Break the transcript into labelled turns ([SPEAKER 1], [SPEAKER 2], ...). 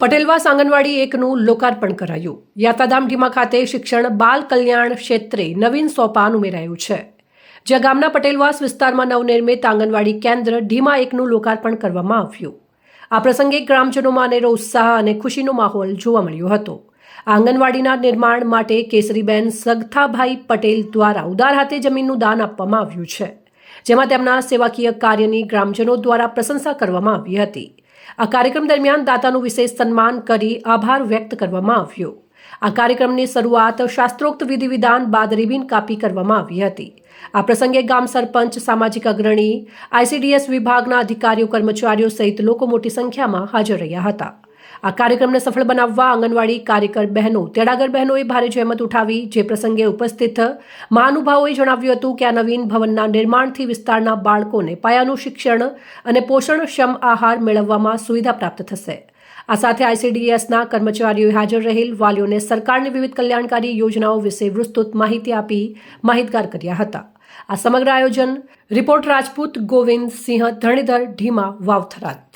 [SPEAKER 1] પટેલવાસ આંગણવાડી એકનું લોકાર્પણ કરાયું। યાત્રાધામ ઢીમા ખાતે શિક્ષણ બાલ કલ્યાણ ક્ષેત્રે નવીન સોપાન ઉમેરાયું છે, જ્યાં ગામના પટેલવાસ વિસ્તારમાં નવનિર્મિત આંગણવાડી કેન્દ્ર ઢીમા એકનું લોકાર્પણ કરવામાં આવ્યું। આ પ્રસંગે ગ્રામજનોમાં અનેરો ઉત્સાહ અને ખુશીનો માહોલ જોવા મળ્યો હતો। આંગણવાડીના નિર્માણ માટે કેસરીબેન સગથાભાઈ પટેલ દ્વારા ઉદાર હાથે જમીનનું દાન આપવામાં આવ્યું છે, જેમાં તેમના સેવાકીય કાર્યની ગ્રામજનો દ્વારા પ્રશંસા કરવામાં આવી હતી। આ કાર્યક્રમ દરમિયાન દાતાનું વિશેષ સન્માન કરી આભાર વ્યક્ત કરવામાં આવ્યો। આ કાર્યક્રમની શરૂઆત શાસ્ત્રોક્ત વિધિ વિધાન બાદ રિબિન કાપી કરવામાં આવી હતી। આ પ્રસંગે ગામ સરપંચ, સામાજિક અગ્રણી, ICDS વિભાગના અધિકારીઓ, કર્મચારીઓ સહિત લોકો મોટી સંખ્યામાં હાજર રહ્યા હતા। આ કાર્યક્રમને સફળ બનાવવા આંગણવાડી કાર્યકર બહેનો, તેડાગર બહેનોએ ભારે જહેમત ઉઠાવી, જે પ્રસંગે ઉપસ્થિત મહાનુભાવોએ જણાવ્યું હતું કે આ નવીન ભવનના નિર્માણથી વિસ્તારના બાળકોને પાયાનું શિક્ષણ અને પોષણક્ષમ આહાર મેળવવામાં સુવિધા પ્રાપ્ત થશે। આ સાથે ICDSના કર્મચારીઓએ હાજર રહેલ વાલીઓને સરકારની વિવિધ કલ્યાણકારી યોજનાઓ વિશે વિસ્તૃત માહિતી આપી માહિતગાર કર્યા હતા। આ સમગ્ર આયોજન રિપોર્ટ રાજપૂત ગોવિંદ સિંહ ધણીધર, ઢીમા, વાવથરાદ।